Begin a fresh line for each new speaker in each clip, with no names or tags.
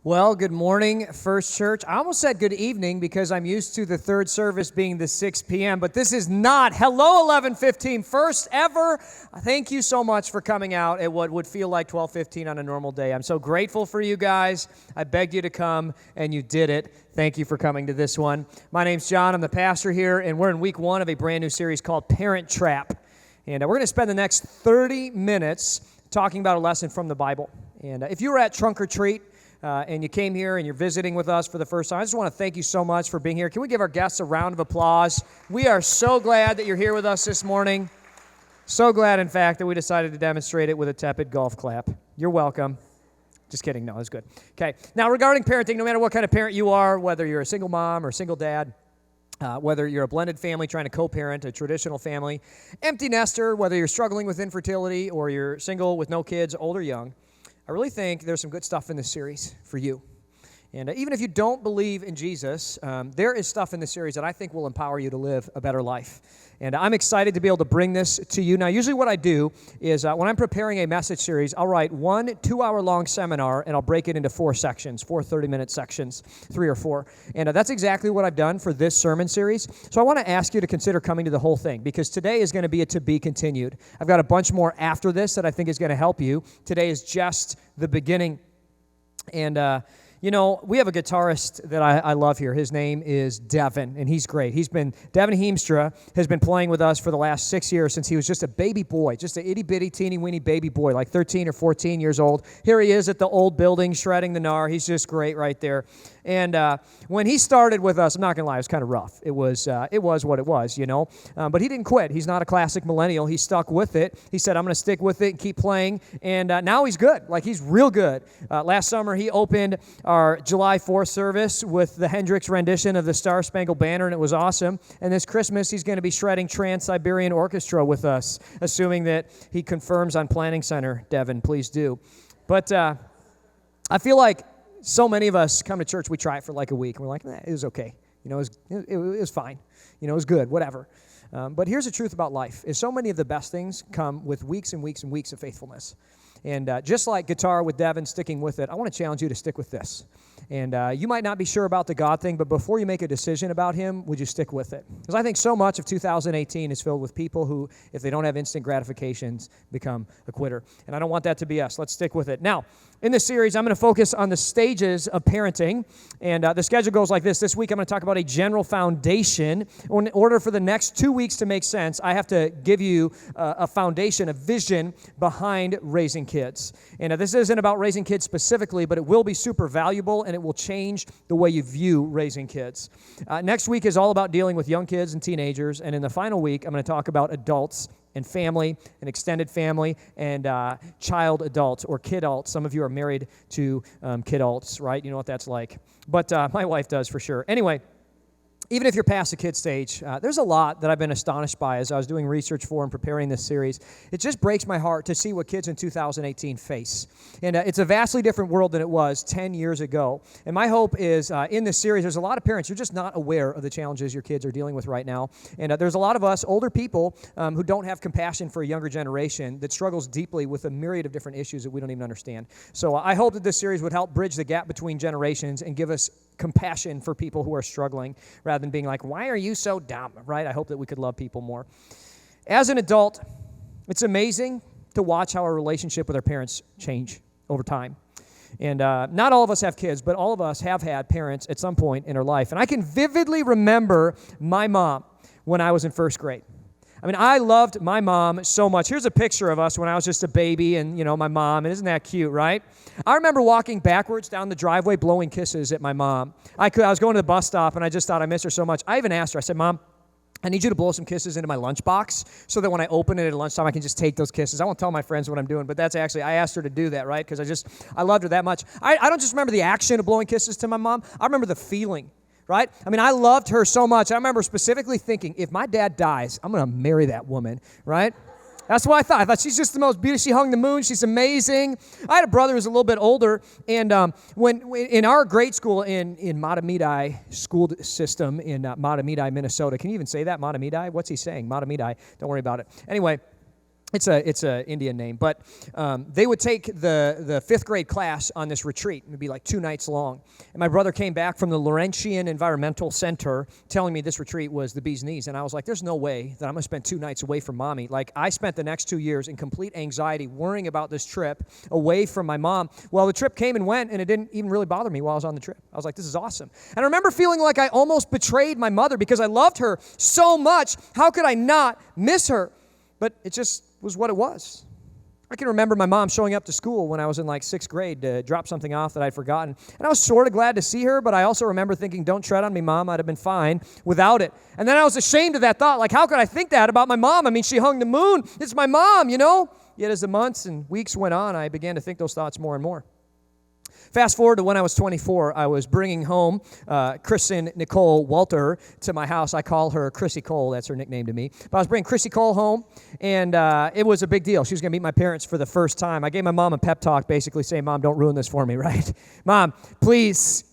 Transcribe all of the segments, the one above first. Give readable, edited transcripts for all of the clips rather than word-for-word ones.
Well, good morning, First Church. I almost said good evening because I'm used to the third service being the 6 p.m., but this is not. Hello, 11:15, first ever. Thank you so much for coming out at what would feel like 12:15 on a normal day. I'm so grateful for you guys. I begged you to come, and you did it. Thank you for coming to this one. My name's John. I'm the pastor here, and we're in week one of a brand new series called Parent Trap. And we're going to spend the next 30 minutes talking about a lesson from the Bible. And if you were at Trunk or Treat, and you came here and you're visiting with us for the first time, I just want to thank you so much for being here. Can we give our guests a round of applause? We are so glad that you're here with us this morning. So glad, in fact, that we decided to demonstrate it with a tepid golf clap. You're welcome. Just kidding. No, it's good. Okay. Now, regarding parenting, no matter what kind of parent you are, whether you're a single mom or single dad, whether you're a blended family trying to co-parent, a traditional family, empty nester, whether you're struggling with infertility or you're single with no kids, old or young, I really think there's some good stuff in this series for you. And even if you don't believe in Jesus, there is stuff in this series that I think will empower you to live a better life. And I'm excited to be able to bring this to you. Now, usually what I do is when I'm preparing a message series, I'll write 1 2-hour-long seminar, and I'll break it into 4 sections, 4 30-minute sections, 3 or 4. And that's exactly what I've done for this sermon series. So I want to ask you to consider coming to the whole thing, because today is going to be a to be continued. I've got a bunch more after this that I think is going to help you. Today is just the beginning. And you know, we have a guitarist that I love here. His name is Devin, and he's great. Devin Heemstra has been playing with us for the last 6 years since he was just a baby boy, just an itty-bitty, teeny-weeny baby boy, like 13 or 14 years old. Here he is at the old building shredding the gnar. He's just great right there. And when he started with us, I'm not going to lie, it was kind of rough. It was what it was, you know. But he didn't quit. He's not a classic millennial. He stuck with it. He said, I'm going to stick with it and keep playing. And now he's good. Like, he's real good. Last summer, he opened our July 4th service with the Hendrix rendition of the Star Spangled Banner, and it was awesome. And this Christmas, he's going to be shredding Trans-Siberian Orchestra with us, assuming that he confirms on Planning Center. Devin, please do. But I feel like so many of us come to church, we try it for like a week, and we're like, it was okay. You know, it was fine. You know, it was good, whatever. But here's the truth about life, is so many of the best things come with weeks and weeks and weeks of faithfulness. And just like guitar with Devin sticking with it, I want to challenge you to stick with this. And you might not be sure about the God thing, but before you make a decision about him, would you stick with it? Because I think so much of 2018 is filled with people who, if they don't have instant gratifications, become a quitter. And I don't want that to be us. Let's stick with it. Now, in this series, I'm going to focus on the stages of parenting. And the schedule goes like this. This week, I'm going to talk about a general foundation. In order for the next 2 weeks to make sense, I have to give you a foundation, a vision behind raising kids. And this isn't about raising kids specifically, but it will be super valuable, and it will change the way you view raising kids. Next week is all about dealing with young kids and teenagers. And in the final week, I'm going to talk about adults and family, and extended family, and child adults or kid-alts. Some of you are married to kid-alts, right? You know what that's like. But my wife does for sure. Anyway, even if you're past the kid stage, there's a lot that I've been astonished by as I was doing research for and preparing this series. It just breaks my heart to see what kids in 2018 face. And it's a vastly different world than it was 10 years ago. And my hope is in this series, there's a lot of parents, you're just not aware of the challenges your kids are dealing with right now. And there's a lot of us, older people, who don't have compassion for a younger generation that struggles deeply with a myriad of different issues that we don't even understand. So I hope that this series would help bridge the gap between generations and give us compassion for people who are struggling rather than being like, why are you so dumb, right? I hope that we could love people more. As an adult, it's amazing to watch how our relationship with our parents change over time. And not all of us have kids, but all of us have had parents at some point in our life. And I can vividly remember my mom when I was in first grade. I mean, I loved my mom so much. Here's a picture of us when I was just a baby and, you know, my mom. And isn't that cute, right? I remember walking backwards down the driveway blowing kisses at my mom. I was going to the bus stop, and I just thought I missed her so much. I even asked her, I said, Mom, I need you to blow some kisses into my lunchbox so that when I open it at lunchtime, I can just take those kisses. I won't tell my friends what I'm doing, but that's actually, I asked her to do that, right? Because I loved her that much. I don't just remember the action of blowing kisses to my mom. I remember the feeling. Right? I mean, I loved her so much. I remember specifically thinking, if my dad dies, I'm going to marry that woman, right? That's what I thought. I thought she's just the most beautiful. She hung the moon. She's amazing. I had a brother who was a little bit older, and when in our grade school in Matamidi school system in Matamidi, Minnesota, can you even say that, Matamidi? What's he saying? Matamidi. Don't worry about it. Anyway, It's a Indian name, but they would take the fifth grade class on this retreat. It would be like 2 nights long. And my brother came back from the Laurentian Environmental Center telling me this retreat was the bee's knees. And I was like, there's no way that I'm going to spend 2 nights away from mommy. Like, I spent the next 2 years in complete anxiety worrying about this trip away from my mom. Well, the trip came and went, and it didn't even really bother me while I was on the trip. I was like, this is awesome. And I remember feeling like I almost betrayed my mother because I loved her so much. How could I not miss her? But it just was what it was. I can remember my mom showing up to school when I was in like 6th grade to drop something off that I'd forgotten. And I was sort of glad to see her, but I also remember thinking, don't tread on me, Mom. I'd have been fine without it. And then I was ashamed of that thought. Like, how could I think that about my mom? I mean, she hung the moon. It's my mom, you know? Yet as the months and weeks went on, I began to think those thoughts more and more. Fast forward to when I was 24, I was bringing home Kristen Nicole Walter to my house. I call her Chrissy Cole. That's her nickname to me. But I was bringing Chrissy Cole home, and it was a big deal. She was going to meet my parents for the first time. I gave my mom a pep talk basically saying, Mom, don't ruin this for me, right? Mom, please,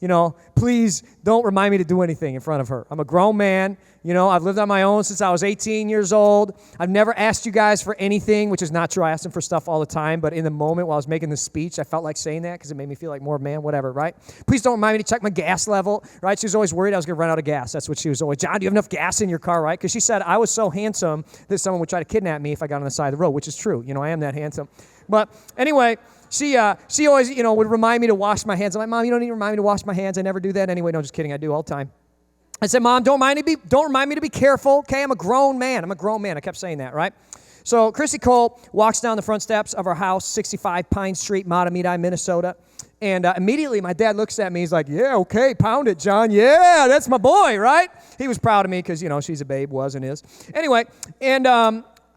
please don't remind me to do anything in front of her. I'm a grown man. I've lived on my own since I was 18 years old. I've never asked you guys for anything, which is not true. I asked them for stuff all the time, but in the moment while I was making the speech, I felt like saying that because it made me feel like more of a man, whatever, right? Please don't remind me to check my gas level, right? She was always worried I was going to run out of gas. That's what she was always, John, do you have enough gas in your car, right? Because she said I was so handsome that someone would try to kidnap me if I got on the side of the road, which is true. I am that handsome. But anyway, she always, would remind me to wash my hands. I'm like, Mom, you don't need to remind me to wash my hands. I never do that anyway. No, just kidding. I do all the time. I said, Mom, don't remind me to be careful, okay? I'm a grown man. I kept saying that, right? So Chrissy Cole walks down the front steps of our house, 65 Pine Street, Matamidi, Minnesota. And immediately my dad looks at me. He's like, yeah, okay, pound it, John. Yeah, that's my boy, right? He was proud of me because, she's a babe, was and is. Anyway, and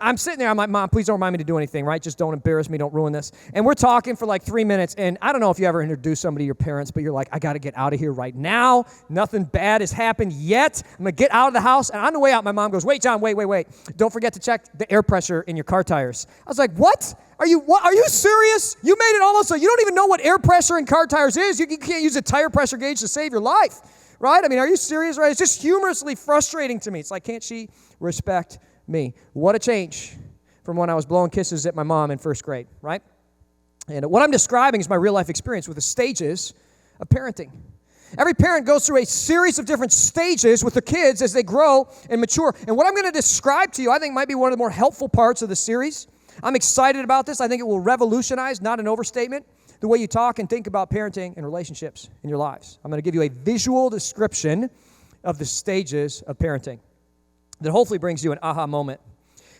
I'm sitting there. I'm like, Mom, please don't remind me to do anything, right? Just don't embarrass me. Don't ruin this. And we're talking for like 3 minutes. And I don't know if you ever introduce somebody to your parents, but you're like, I got to get out of here right now. Nothing bad has happened yet. I'm going to get out of the house. And on the way out, my mom goes, wait, John, wait. Don't forget to check the air pressure in your car tires. I was like, what? Are you serious? You made it almost so you don't even know what air pressure in car tires is. You can't use a tire pressure gauge to save your life, right? I mean, are you serious, right? It's just humorously frustrating to me. It's like, can't she respect me? What a change from when I was blowing kisses at my mom in 1st grade, right? And what I'm describing is my real life experience with the stages of parenting. Every parent goes through a series of different stages with their kids as they grow and mature. And what I'm going to describe to you, I think might be one of the more helpful parts of the series. I'm excited about this. I think it will revolutionize, not an overstatement, the way you talk and think about parenting and relationships in your lives. I'm going to give you a visual description of the stages of parenting that hopefully brings you an aha moment.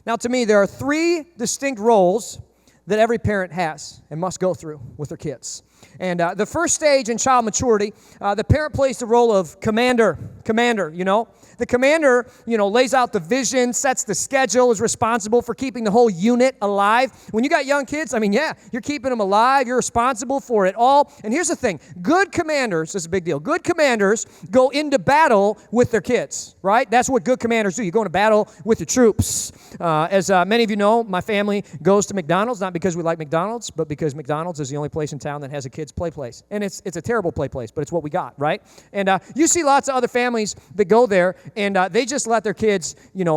Now, to me, there are 3 distinct roles that every parent has and must go through with their kids. And the first stage in child maturity, the parent plays the role of commander, The commander, lays out the vision, sets the schedule, is responsible for keeping the whole unit alive. When you got young kids, you're keeping them alive. You're responsible for it all. And here's the thing. Good commanders, this is a big deal. Good commanders go into battle with their kids, right? That's what good commanders do. You go into battle with your troops. As many of you know, my family goes to McDonald's, not because we like McDonald's, but because McDonald's is the only place in town that has a kids' play place. And it's a terrible play place, but it's what we got, right? And you see lots of other families that go there, and they just let their kids,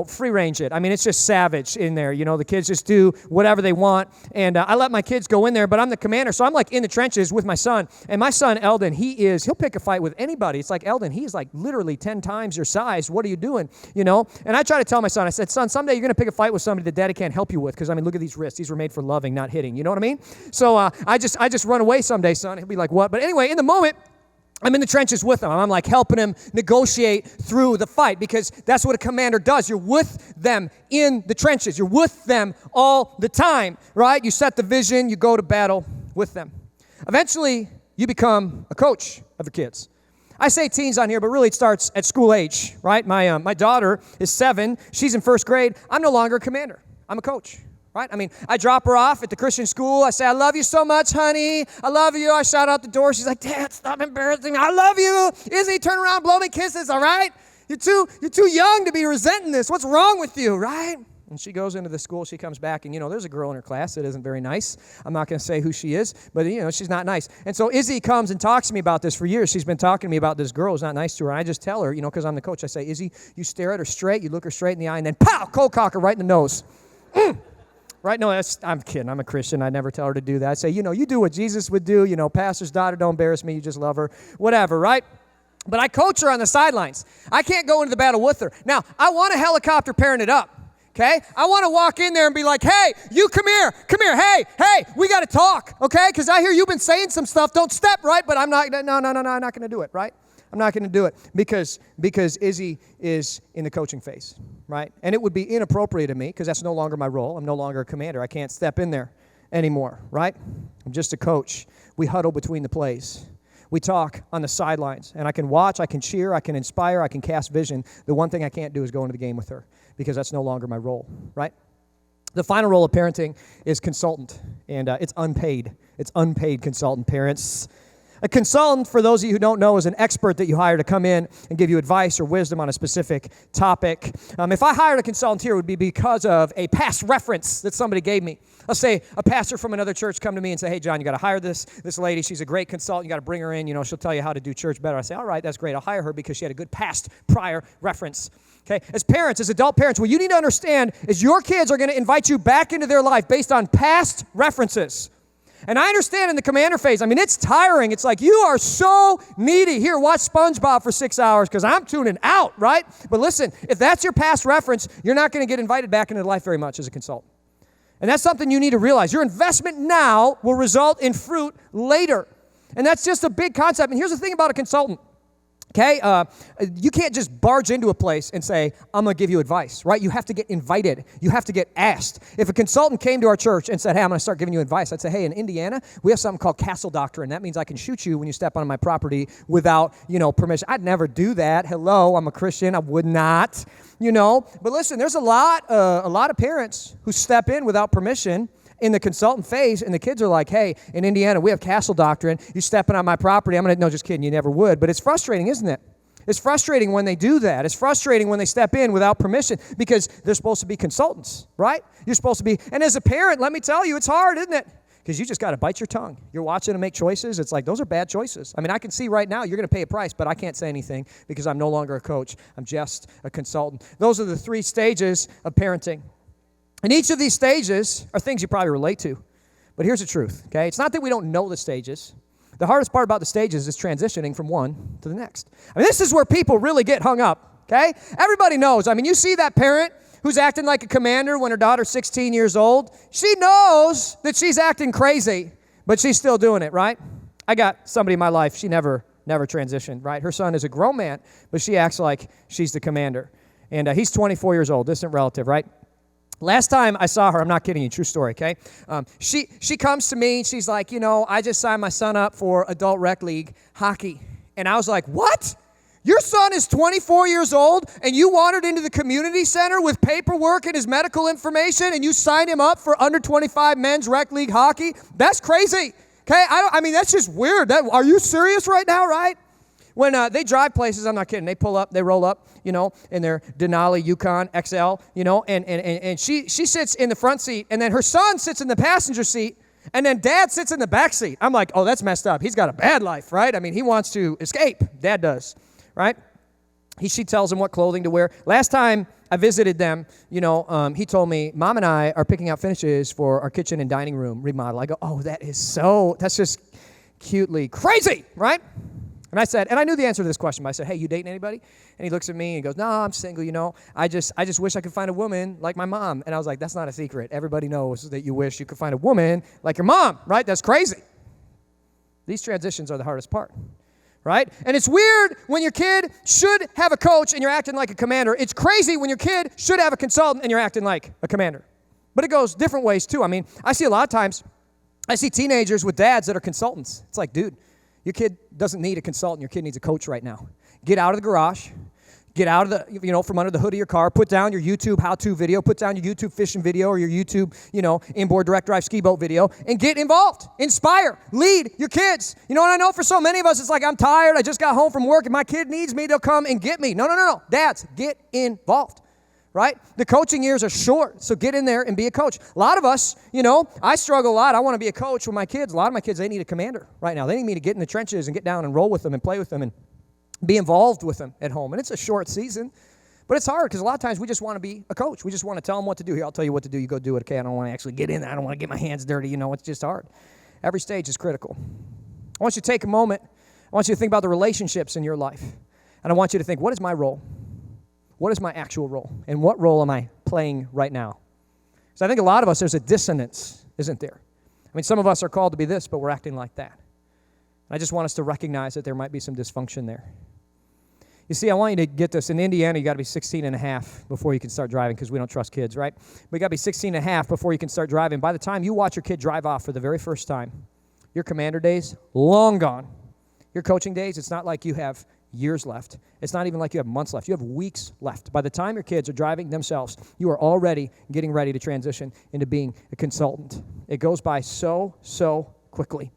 free range it. It's just savage in there. The kids just do whatever they want. And I let my kids go in there, but I'm the commander, so I'm like in the trenches with my son. And my son, Eldon, he'll pick a fight with anybody. It's like, Eldon, he's like literally 10 times your size. What are you doing? And I try to tell my son, I said, son, someday you're going to pick a fight with somebody that daddy can't help you with, because look at these wrists. These were made for loving, not hitting. You know what I mean? So I just run away someday, son. He'll be like, what? But anyway, in the moment, I'm in the trenches with him. I'm like helping him negotiate through the fight, because that's what a commander does. You're with them in the trenches. You're with them all the time, right? You set the vision. You go to battle with them. Eventually, you become a coach of the kids. I say teens on here, but really it starts at school age, right? My daughter is 7. She's in 1st grade. I'm no longer a commander. I'm a coach. Right? I drop her off at the Christian school. I say, I love you so much, honey. I love you. I shout out the door. She's like, Dad, stop embarrassing me. I love you. Izzy, turn around, blow me kisses, all right? You're too young to be resenting this. What's wrong with you, right? And she goes into the school. She comes back, and, there's a girl in her class that isn't very nice. I'm not going to say who she is, but, she's not nice. And so Izzy comes and talks to me about this for years. She's been talking to me about this girl who's not nice to her. And I just tell her, because I'm the coach, I say, Izzy, you stare at her straight, you look her straight in the eye, and then, pow, cold cocker right in the nose. right? No, I'm kidding. I'm a Christian. I never tell her to do that. I say, you do what Jesus would do. Pastor's daughter, don't embarrass me. You just love her. Whatever, right? But I coach her on the sidelines. I can't go into the battle with her. Now, I want to helicopter parent it up. Okay? I want to walk in there and be like, hey, you come here, hey, we got to talk, okay? Because I hear you've been saying some stuff. Don't step, right? But I'm not, no, I'm not going to do it, right? I'm not going to do it because Izzy is in the coaching phase, right? And it would be inappropriate of me because that's no longer my role. I'm no longer a commander. I can't step in there anymore, right? I'm just a coach. We huddle between the plays. We talk on the sidelines, and I can watch, I can cheer, I can inspire, I can cast vision. The one thing I can't do is go into the game with her because that's no longer my role, right? The final role of parenting is consultant, and it's unpaid. It's unpaid consultant, parents. A consultant, for those of you who don't know, is an expert that you hire to come in and give you advice or wisdom on a specific topic. If I hired a consultant here, it would be because of a past reference that somebody gave me. Let's say a pastor from another church come to me and say, hey, John, you got to hire this lady. She's a great consultant. You got to bring her in. She'll tell you how to do church better. I say, all right, that's great. I'll hire her because she had a good past prior reference. Okay, as parents, as adult parents, what you need to understand is your kids are going to invite you back into their life based on past references. And I understand in the commander phase, it's tiring. It's like, you are so needy. Here, watch SpongeBob for 6 hours because I'm tuning out, right? But listen, if that's your past reference, you're not going to get invited back into life very much as a consultant. And that's something you need to realize. Your investment now will result in fruit later. And that's just a big concept. And here's the thing about a consultant. Okay, you can't just barge into a place and say, I'm going to give you advice, right? You have to get invited. You have to get asked. If a consultant came to our church and said, hey, I'm going to start giving you advice, I'd say, hey, in Indiana, we have something called castle doctrine. That means I can shoot you when you step on my property without, permission. I'd never do that. Hello, I'm a Christian. I would not, But listen, there's a lot of parents who step in without permission in the consultant phase, and the kids are like, hey, in Indiana, we have castle doctrine. You stepping on my property. No, just kidding. You never would. But it's frustrating, isn't it? It's frustrating when they do that. It's frustrating when they step in without permission because they're supposed to be consultants, right? You're supposed to be. And as a parent, let me tell you, it's hard, isn't it? Because you just got to bite your tongue. You're watching them make choices. It's like, those are bad choices. I can see right now you're going to pay a price, but I can't say anything because I'm no longer a coach. I'm just a consultant. Those are the 3 stages of parenting. And each of these stages are things you probably relate to. But here's the truth, okay? It's not that we don't know the stages. The hardest part about the stages is transitioning from one to the next. This is where people really get hung up, okay? Everybody knows. You see that parent who's acting like a commander when her daughter's 16 years old. She knows that she's acting crazy, but she's still doing it, right? I got somebody in my life, she never transitioned, right? Her son is a grown man, but she acts like she's the commander. And he's 24 years old, distant relative, right? Last time I saw her, I'm not kidding you, true story, okay? She comes to me and she's like, I just signed my son up for adult rec league hockey. And I was like, what? Your son is 24 years old and you wandered into the community center with paperwork and his medical information and you signed him up for under 25 men's rec league hockey? That's crazy, okay? That's just weird. Are you serious right now, right? When they drive places, I'm not kidding, they roll up, in their Denali Yukon XL, and she sits in the front seat, and then her son sits in the passenger seat, and then dad sits in the back seat. I'm like, oh, that's messed up. He's got a bad life, right? He wants to escape. Dad does, right? She tells him what clothing to wear. Last time I visited them, he told me, Mom and I are picking out finishes for our kitchen and dining room remodel. I go, oh, that's just cutely crazy, right? And I said, and I knew the answer to this question, but I said, hey, you dating anybody? And he looks at me and he goes, no, I'm single, I just wish I could find a woman like my mom. And I was like, that's not a secret. Everybody knows that you wish you could find a woman like your mom, right? That's crazy. These transitions are the hardest part, right? And it's weird when your kid should have a coach and you're acting like a commander. It's crazy when your kid should have a consultant and you're acting like a commander. But it goes different ways too. I see a lot of times, I see teenagers with dads that are consultants. It's like, dude, your kid doesn't need a consultant. Your kid needs a coach right now. Get out of the garage. Get out of the, from under the hood of your car. Put down your YouTube how-to video. Put down your YouTube fishing video or your YouTube, inboard direct drive ski boat video and get involved. Inspire. Lead your kids. And I know for so many of us, it's like, I'm tired. I just got home from work and my kid needs me. They'll come and get me. No. Dads, get involved. Right? The coaching years are short, so get in there and be a coach. A lot of us, I struggle a lot. I want to be a coach with my kids. A lot of my kids, they need a commander right now. They need me to get in the trenches and get down and roll with them and play with them and be involved with them at home. And it's a short season. But it's hard because a lot of times we just want to be a coach. We just want to tell them what to do. Here, I'll tell you what to do. You go do it. Okay, I don't want to actually get in there. I don't want to get my hands dirty. It's just hard. Every stage is critical. I want you to take a moment. I want you to think about the relationships in your life. And I want you to think, what is my role? What is my actual role? And what role am I playing right now? So I think a lot of us, there's a dissonance, isn't there? I mean, some of us are called to be this, but we're acting like that. And I just want us to recognize that there might be some dysfunction there. You see, I want you to get this. In Indiana, you got to be 16 and a half before you can start driving because we don't trust kids, right? But you got to be 16 and a half before you can start driving. By the time you watch your kid drive off for the very first time, your commander days, long gone. Your coaching days, it's not like you have years left. It's not even like you have months left. You have weeks left. By the time your kids are driving themselves, you are already getting ready to transition into being a consultant. It goes by so quickly.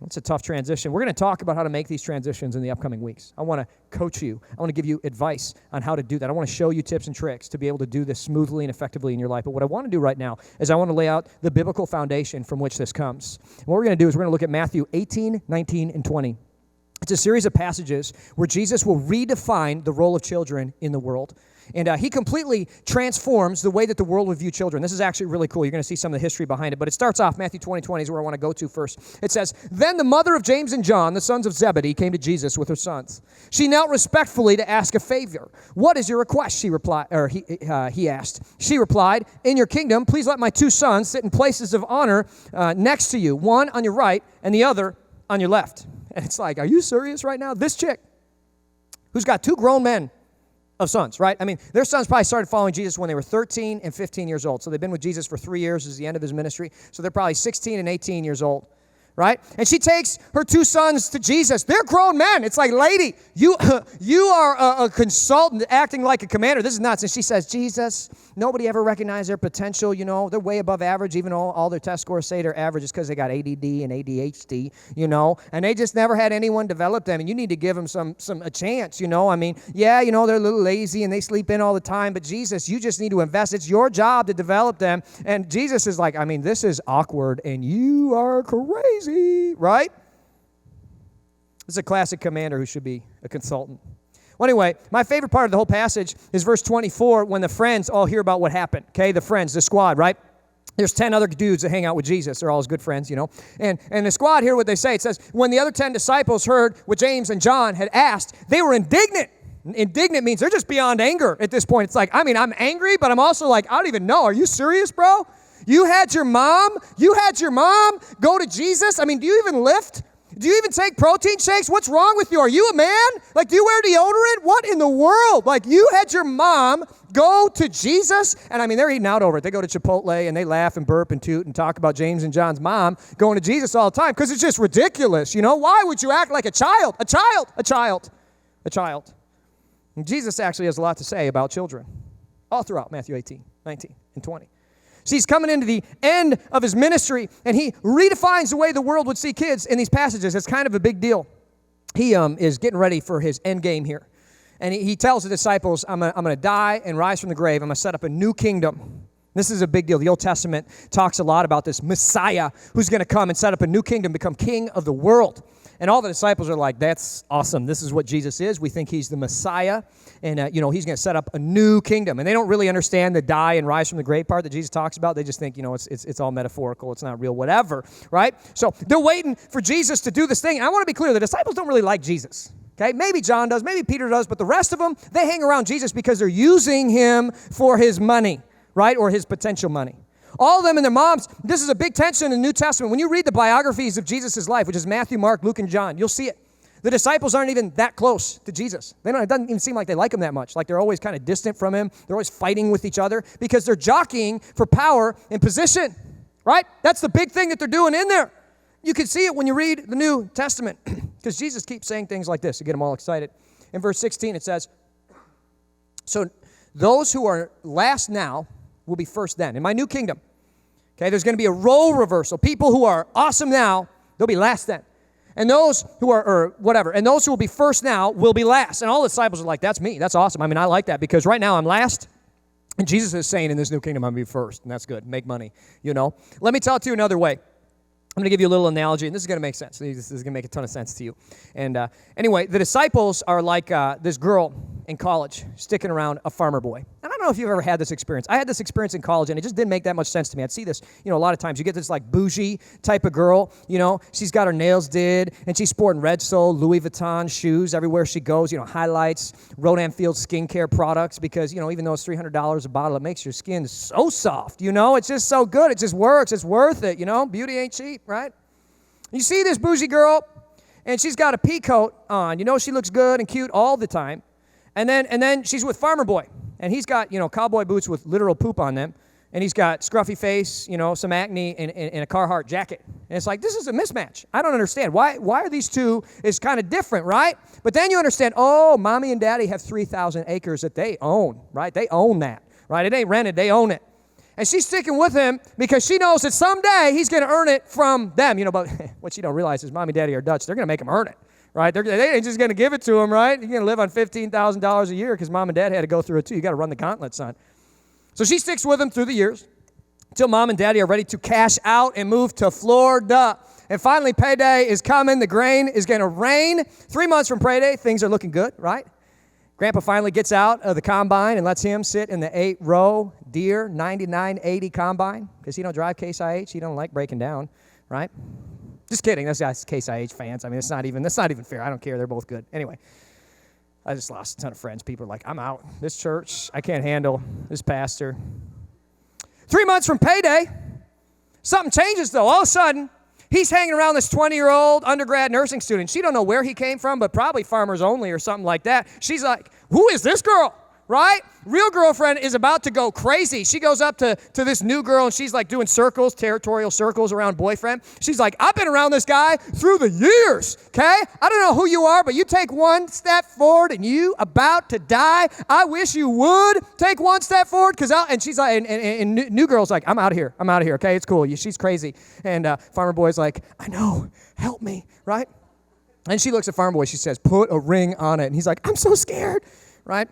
It's a tough transition. We're going to talk about how to make these transitions in the upcoming weeks. I want to coach you. I want to give you advice on how to do that. I want to show you tips and tricks to be able to do this smoothly and effectively in your life. But what I want to do right now is I want to lay out the biblical foundation from which this comes. And what we're going to do is we're going to look at Matthew 18, 19, and 20. It's a series of passages where Jesus will redefine the role of children in the world. And he completely transforms the way that the world would view children. This is actually really cool. You're going to see some of the history behind it. But it starts off, Matthew 20 is where I want to go to first. It says, Then the mother of James and John, the sons of Zebedee, came to Jesus with her sons. She knelt respectfully to ask a favor. What is your request? He asked. She replied, In your kingdom, please let my two sons sit in places of honor next to you, one on your right and the other on your left. And it's like, are you serious right now? This chick, who's got two grown men of sons, right? I mean, their sons probably started following Jesus when they were 13 and 15 years old. So they've been with Jesus for 3 years. This is the end of his ministry. So they're probably 16 and 18 years old, right? And she takes her two sons to Jesus. They're grown men. It's like, lady, you are a consultant acting like a commander. This is nuts. And she says, Jesus, nobody ever recognized their potential. They're way above average, even though all their test scores say they're average. It's because they got ADD and ADHD, and they just never had anyone develop them. And you need to give them a chance, I mean, yeah, they're a little lazy and they sleep in all the time. But Jesus, you just need to invest. It's your job to develop them. And Jesus is like, I mean, this is awkward and you are crazy, right? This is a classic commander who should be a consultant. Well, anyway, my favorite part of the whole passage is verse 24 when the friends all hear about what happened. Okay, the friends, the squad, right? There's 10 other dudes that hang out with Jesus. They're all his good friends, And the squad, hear what they say. It says, when the other 10 disciples heard what James and John had asked, they were indignant. Indignant means they're just beyond anger at this point. It's like, I mean, I'm angry, but I'm also like, I don't even know. Are you serious, bro? You had your mom go to Jesus? I mean, do you even lift? Do you even take protein shakes? What's wrong with you? Are you a man? Like, do you wear deodorant? What in the world? Like, you had your mom go to Jesus? And I mean, they're eating out over it. They go to Chipotle and they laugh and burp and toot and talk about James and John's mom going to Jesus all the time because it's just ridiculous. Why would you act like a child? A child. And Jesus actually has a lot to say about children all throughout Matthew 18, 19, and 20. See, he's coming into the end of his ministry, and he redefines the way the world would see kids in these passages. It's kind of a big deal. He is getting ready for his end game here. And he tells the disciples, I'm going to die and rise from the grave. I'm going to set up a new kingdom. This is a big deal. The Old Testament talks a lot about this Messiah who's going to come and set up a new kingdom, become king of the world. And all the disciples are like, that's awesome. This is what Jesus is. We think he's the Messiah. And, he's going to set up a new kingdom. And they don't really understand the die and rise from the grave part that Jesus talks about. They just think, it's all metaphorical. It's not real, whatever, right? So they're waiting for Jesus to do this thing. And I want to be clear, the disciples don't really like Jesus. Okay, maybe John does, maybe Peter does, but the rest of them, they hang around Jesus because they're using him for his money, right? Or his potential money. All of them and their moms, this is a big tension in the New Testament. When you read the biographies of Jesus' life, which is Matthew, Mark, Luke, and John, you'll see it. The disciples aren't even that close to Jesus. It doesn't even seem like they like him that much. Like they're always kind of distant from him. They're always fighting with each other because they're jockeying for power and position, right? That's the big thing that they're doing in there. You can see it when you read the New Testament because Jesus keeps saying things like this to get them all excited. In verse 16, it says, so those who are last now will be first then. In my new kingdom, okay, there's going to be a role reversal. People who are awesome now, they'll be last then. And those who are, or whatever, and those who will be first now will be last. And all the disciples are like, that's me. That's awesome. I mean, I like that because right now I'm last. And Jesus is saying in this new kingdom, I'm going to be first. And that's good. Make money, Let me tell it to you another way. I'm going to give you a little analogy, and this is going to make sense. This is going to make a ton of sense to you. And anyway, the disciples are like this girl in college, sticking around a farmer boy. And I don't know if you've ever had this experience. I had this experience in college, and it just didn't make that much sense to me. I'd see this, a lot of times. You get this, like, bougie type of girl, she's got her nails did, and she's sporting Red Sole, Louis Vuitton shoes everywhere she goes, highlights, Rodan Field skincare products, because, even though it's $300 a bottle, it makes your skin so soft, It's just so good. It just works. It's worth it, Beauty ain't cheap, right? You see this bougie girl, and she's got a pea coat on. She looks good and cute all the time. And then she's with Farmer Boy. And he's got, cowboy boots with literal poop on them. And he's got scruffy face, some acne, and a Carhartt jacket. And it's like, this is a mismatch. I don't understand. Why are these two is kind of different, right? But then you understand, mommy and daddy have 3,000 acres that they own, right? They own that, right? It ain't rented. They own it. And she's sticking with him because she knows that someday he's going to earn it from them. But what you don't realize is mommy and daddy are Dutch. They're going to make him earn it, right? They ain't just going to give it to him, right? You're going to live on $15,000 a year because mom and dad had to go through it too. You got to run the gauntlet, son. So she sticks with him through the years until mom and daddy are ready to cash out and move to Florida. And finally, payday is coming. The grain is going to rain. 3 months from payday, things are looking good, right? Grandpa finally gets out of the combine and lets him sit in the 8-row Deere 9980 combine because he don't drive Case IH. He don't like breaking down, right? Just kidding. That's Case IH fans. I mean, that's not even fair. I don't care. They're both good. Anyway, I just lost a ton of friends. People are like, I'm out. This church, I can't handle this pastor. 3 months from payday, something changes, though. All of a sudden, he's hanging around this 20-year-old undergrad nursing student. She don't know where he came from, but probably Farmers Only or something like that. She's like, who is this girl, right? Real girlfriend is about to go crazy. She goes up to this new girl, and she's like doing circles, territorial circles around boyfriend. She's like, I've been around this guy through the years, okay? I don't know who you are, but you take one step forward, and you about to die. I wish you would take one step forward, and she's like, and new girl's like, I'm out of here, okay? It's cool. She's crazy. And Farmer Boy's like, I know, help me, right? And she looks at Farmer Boy. She says, put a ring on it. And he's like, I'm so scared, right?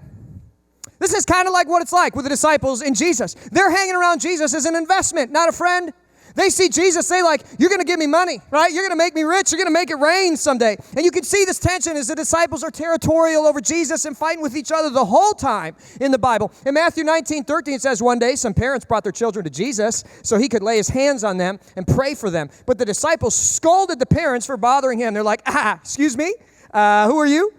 This is kind of like what it's like with the disciples in Jesus. They're hanging around Jesus as an investment, not a friend. They see Jesus, they like, you're going to give me money, right? You're going to make me rich. You're going to make it rain someday. And you can see this tension as the disciples are territorial over Jesus and fighting with each other the whole time in the Bible. In Matthew 19:13, it says, one day some parents brought their children to Jesus so he could lay his hands on them and pray for them. But the disciples scolded the parents for bothering him. They're like, excuse me, who are you?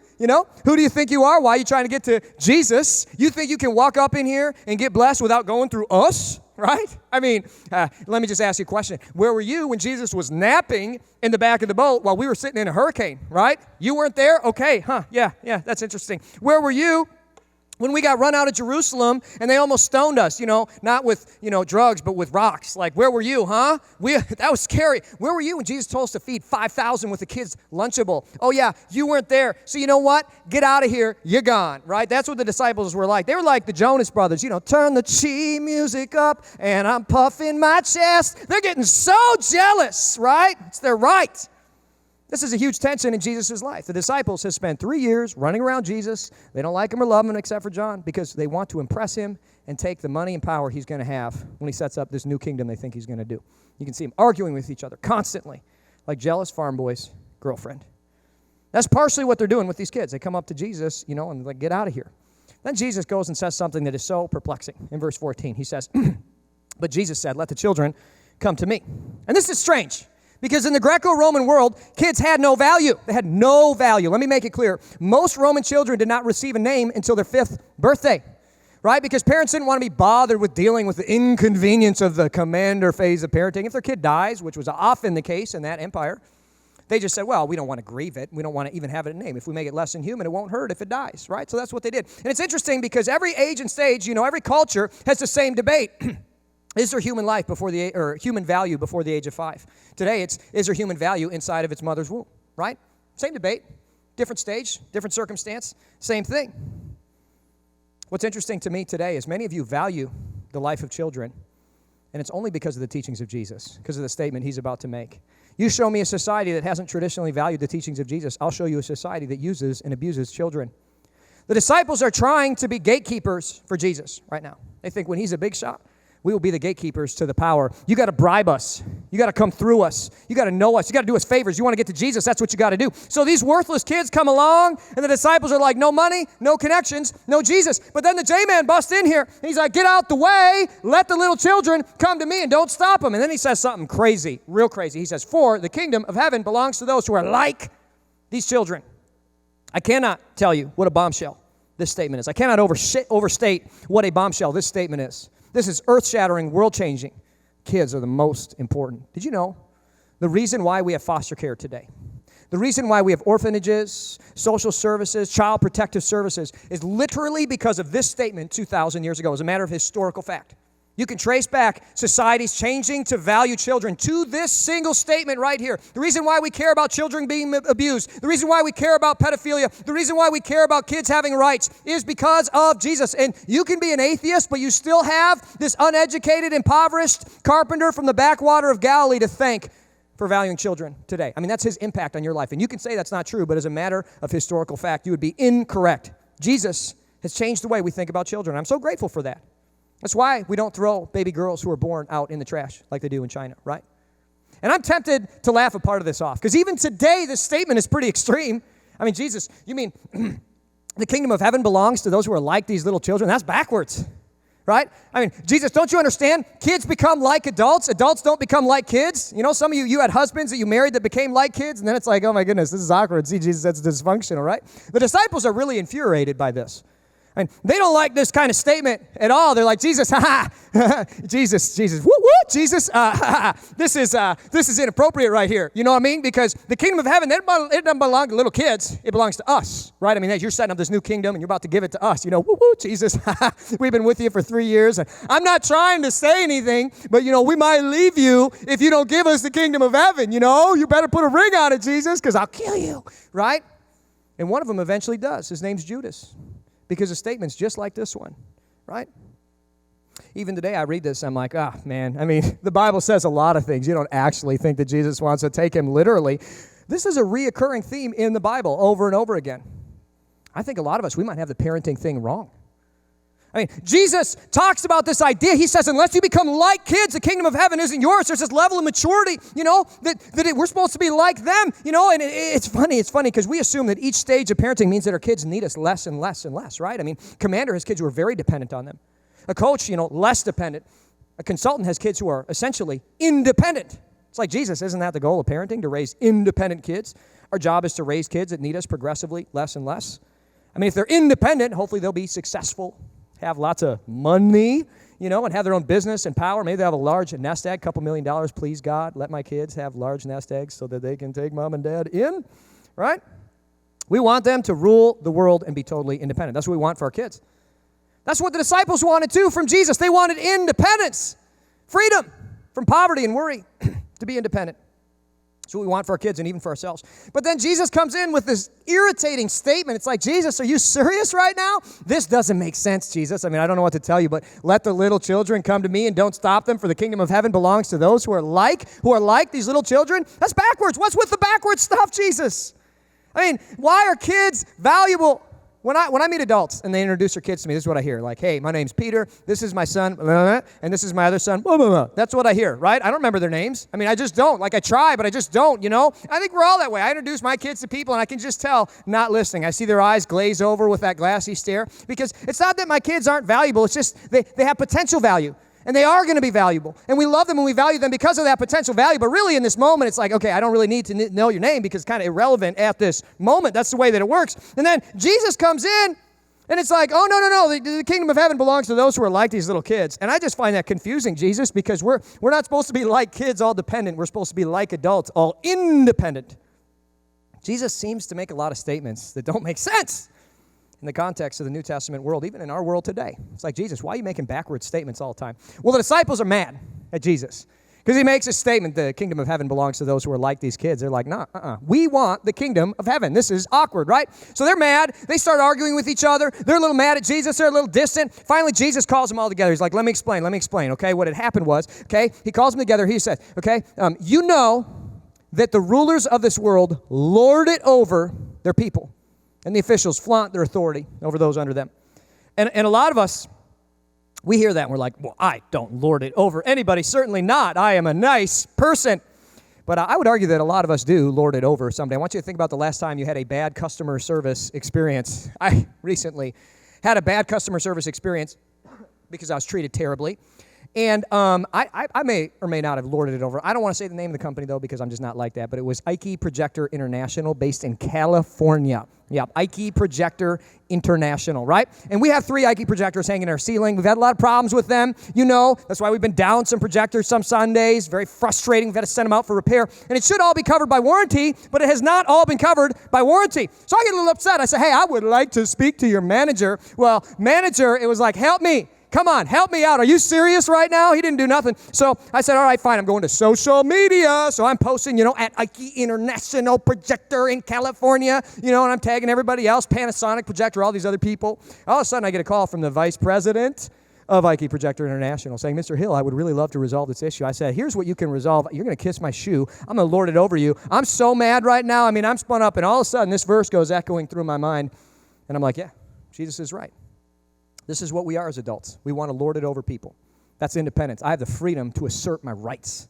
Who do you think you are? Why are you trying to get to Jesus? You think you can walk up in here and get blessed without going through us, right? I mean, let me just ask you a question. Where were you when Jesus was napping in the back of the boat while we were sitting in a hurricane, right? You weren't there? Okay, yeah, that's interesting. Where were you when we got run out of Jerusalem and they almost stoned us, not with, drugs, but with rocks? Like, where were you, huh? That was scary. Where were you when Jesus told us to feed 5,000 with the kids' Lunchable? Oh, yeah, you weren't there. So you know what? Get out of here. You're gone, right? That's what the disciples were like. They were like the Jonas Brothers, turn the chi music up and I'm puffing my chest. They're getting so jealous, right? It's their right. This is a huge tension in Jesus' life. The disciples have spent 3 years running around Jesus. They don't like him or love him except for John because they want to impress him and take the money and power he's going to have when he sets up this new kingdom they think he's going to do. You can see them arguing with each other constantly like jealous farm boy's girlfriend. That's partially what they're doing with these kids. They come up to Jesus, and they're like, get out of here. Then Jesus goes and says something that is so perplexing. In verse 14, he says, but Jesus said, let the children come to me. And this is strange. Because in the Greco-Roman world, kids had no value. They had no value. Let me make it clear. Most Roman children did not receive a name until their 5th birthday, right? Because parents didn't want to be bothered with dealing with the inconvenience of the commander phase of parenting. If their kid dies, which was often the case in that empire, they just said, well, we don't want to grieve it. We don't want to even have it a name. If we make it less than human, it won't hurt if it dies, right? So that's what they did. And it's interesting because every age and stage, every culture has the same debate. Is there human life or human value before the age of 5? Today, is there human value inside of its mother's womb, right? Same debate, different stage, different circumstance, same thing. What's interesting to me today is many of you value the life of children, and it's only because of the teachings of Jesus, because of the statement he's about to make. You show me a society that hasn't traditionally valued the teachings of Jesus, I'll show you a society that uses and abuses children. The disciples are trying to be gatekeepers for Jesus right now. They think when he's a big shot, We will be the gatekeepers to the power. You got to bribe us. You got to come through us. You got to know us. You got to do us favors. You want to get to Jesus, that's what you got to do. So these worthless kids come along, and the disciples are like, no money, no connections, no Jesus. But then the J-man busts in here, and he's like, get out the way. Let the little children come to me, and don't stop them. And then he says something crazy, real crazy. He says, for the kingdom of heaven belongs to those who are like these children. I cannot tell you what a bombshell this statement is. I cannot overstate what a bombshell this statement is. This is earth-shattering, world-changing. Kids are the most important. Did you know the reason why we have foster care today, the reason why we have orphanages, social services, child protective services is literally because of this statement 2,000 years ago as a matter of historical fact. You can trace back societies changing to value children to this single statement right here. The reason why we care about children being abused, the reason why we care about pedophilia, the reason why we care about kids having rights is because of Jesus. And you can be an atheist, but you still have this uneducated, impoverished carpenter from the backwater of Galilee to thank for valuing children today. I mean, that's his impact on your life. And you can say that's not true, but as a matter of historical fact, you would be incorrect. Jesus has changed the way we think about children. I'm so grateful for that. That's why we don't throw baby girls who are born out in the trash like they do in China, right? And I'm tempted to laugh a part of this off, because even today, this statement is pretty extreme. I mean, Jesus, you mean the kingdom of heaven belongs to those who are like these little children? That's backwards, right? I mean, Jesus, don't you understand? Kids become like adults. Adults don't become like kids. You know, some of you had husbands that you married that became like kids, and then it's like, oh my goodness, this is awkward. See, Jesus, that's dysfunctional, right? The disciples are really infuriated by this. And they don't like this kind of statement at all. They're like, Jesus, Jesus, woo, woo, Jesus, this is inappropriate right here. You know what I mean? Because the kingdom of heaven, it doesn't belong to little kids. It belongs to us, right? I mean, you're setting up this new kingdom, and you're about to give it to us. You know, woo, woo, Jesus, we've been with you for 3 years. And I'm not trying to say anything, but, you know, we might leave you if you don't give us the kingdom of heaven. You know, you better put a ring on it, Jesus, because I'll kill you, right? And one of them eventually does. His name's Judas. Because the statement's just like this one, right? Even today I read this, I'm like, man, I mean, the Bible says a lot of things. You don't actually think that Jesus wants to take him literally. This is a reoccurring theme in the Bible over and over again. I think a lot of us, we might have the parenting thing wrong. I mean, Jesus talks about this idea. He says, unless you become like kids, the kingdom of heaven isn't yours. There's this level of maturity, you know, that we're supposed to be like them, you know, and it's funny because we assume that each stage of parenting means that our kids need us less and less and less, right? I mean, Commander has kids who are very dependent on them. A coach, you know, less dependent. A consultant has kids who are essentially independent. It's like, Jesus, isn't that the goal of parenting, to raise independent kids? Our job is to raise kids that need us progressively less and less. I mean, if they're independent, hopefully they'll be successful, have lots of money, you know, and have their own business and power. Maybe they have a large nest egg, $2 million. Please, God, let my kids have large nest eggs so that they can take mom and dad in, right? We want them to rule the world and be totally independent. That's what we want for our kids. That's what the disciples wanted too from Jesus. They wanted independence, freedom from poverty and worry, to be independent. That's what we want for our kids and even for ourselves. But then Jesus comes in with this irritating statement. It's like, Jesus, are you serious right now? This doesn't make sense, Jesus. I mean, I don't know what to tell you, but let the little children come to me and don't stop them, for the kingdom of heaven belongs to those who are like these little children. That's backwards. What's with the backwards stuff, Jesus? I mean, why are kids valuable? When I meet adults and they introduce their kids to me, this is what I hear. Like, hey, my name's Peter, this is my son, blah, blah, blah, and this is my other son, blah, blah, blah. That's what I hear, right? I don't remember their names. I mean, I just don't. Like, I try, but I just don't, you know? I think we're all that way. I introduce my kids to people, and I can just tell, not listening. I see their eyes glaze over with that glassy stare, because it's not that my kids aren't valuable. It's just they have potential value. And they are going to be valuable. And we love them and we value them because of that potential value. But really in this moment, it's like, okay, I don't really need to know your name because it's kind of irrelevant at this moment. That's the way that it works. And then Jesus comes in and it's like, oh, no. The kingdom of heaven belongs to those who are like these little kids. And I just find that confusing, Jesus, because we're not supposed to be like kids, all dependent. We're supposed to be like adults, all independent. Jesus seems to make a lot of statements that don't make sense in the context of the New Testament world, even in our world today. It's like, Jesus, why are you making backward statements all the time? Well, the disciples are mad at Jesus because he makes a statement, the kingdom of heaven belongs to those who are like these kids. They're like, we want the kingdom of heaven. This is awkward, right? So they're mad. They start arguing with each other. They're a little mad at Jesus. They're a little distant. Finally, Jesus calls them all together. He's like, let me explain, okay? What had happened was, okay, he calls them together. He said, okay, you know that the rulers of this world lord it over their people. And the officials flaunt their authority over those under them. And a lot of us, We hear that and we're like, well, I don't lord it over anybody. Certainly not. I am a nice person. But I would argue that a lot of us do lord it over someday. I want you to think about the last time you had a bad customer service experience. I recently had a bad customer service experience because I was treated terribly. And I may or may not have lorded it over. I don't want to say the name of the company, though, because I'm just not like that. But it was Ike Projector International, based in California. Yeah, Ike Projector International, right? And we have 3 Ike projectors hanging in our ceiling. We've had a lot of problems with them. You know, that's why we've been down some projectors some Sundays. Very frustrating. We've had to send them out for repair. And it should all be covered by warranty, but it has not all been covered by warranty. So I get a little upset. I say, hey, I would like to speak to your manager. Well, manager, it was like, help me. Come on, help me out. Are you serious right now? He didn't do nothing. So I said, all right, fine. I'm going to social media. So I'm posting, at Ike International Projector in California, and I'm tagging everybody else, Panasonic Projector, all these other people. All of a sudden, I get a call from the vice president of Ike Projector International saying, Mr. Hill, I would really love to resolve this issue. I said, here's what you can resolve. You're going to kiss my shoe. I'm going to lord it over you. I'm so mad right now. I'm spun up, and all of a sudden, this verse goes echoing through my mind. And I'm like, yeah, Jesus is right. This is what we are as adults. We want to lord it over people. That's independence. I have the freedom to assert my rights.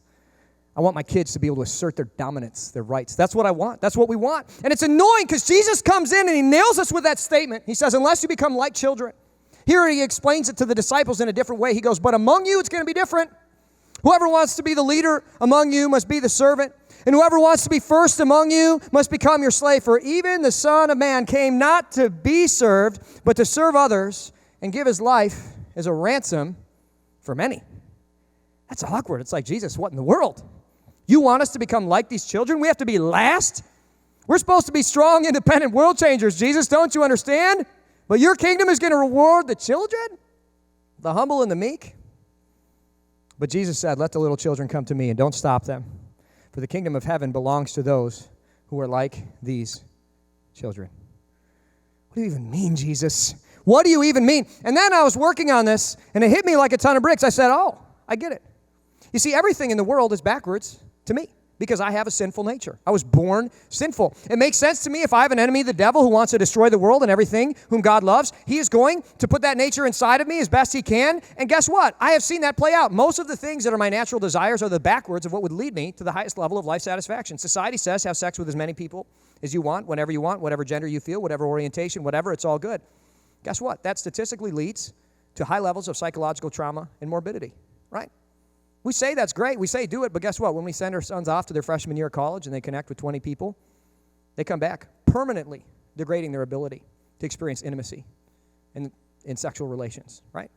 I want my kids to be able to assert their dominance, their rights. That's what I want. That's what we want. And it's annoying because Jesus comes in and he nails us with that statement. He says, unless you become like children. Here he explains it to the disciples in a different way. He goes, but among you it's going to be different. Whoever wants to be the leader among you must be the servant. And whoever wants to be first among you must become your slave. For even the Son of Man came not to be served, but to serve others and give his life as a ransom for many. That's awkward. It's like, Jesus, what in the world? You want us to become like these children? We have to be last? We're supposed to be strong, independent world changers. Jesus, don't you understand? But your kingdom is going to reward the children, the humble and the meek. But Jesus said, let the little children come to me and don't stop them. For the kingdom of heaven belongs to those who are like these children. What do you even mean, Jesus? What do you even mean? And then I was working on this, and it hit me like a ton of bricks. I said, oh, I get it. You see, everything in the world is backwards to me because I have a sinful nature. I was born sinful. It makes sense to me if I have an enemy, the devil, who wants to destroy the world and everything, whom God loves. He is going to put that nature inside of me as best he can. And guess what? I have seen that play out. Most of the things that are my natural desires are the backwards of what would lead me to the highest level of life satisfaction. Society says have sex with as many people as you want, whenever you want, whatever gender you feel, whatever orientation, whatever, it's all good. Guess what? That statistically leads to high levels of psychological trauma and morbidity, right? We say that's great. We say do it, but guess what? When we send our sons off to their freshman year of college and they connect with 20 people, they come back permanently degrading their ability to experience intimacy in sexual relations, right?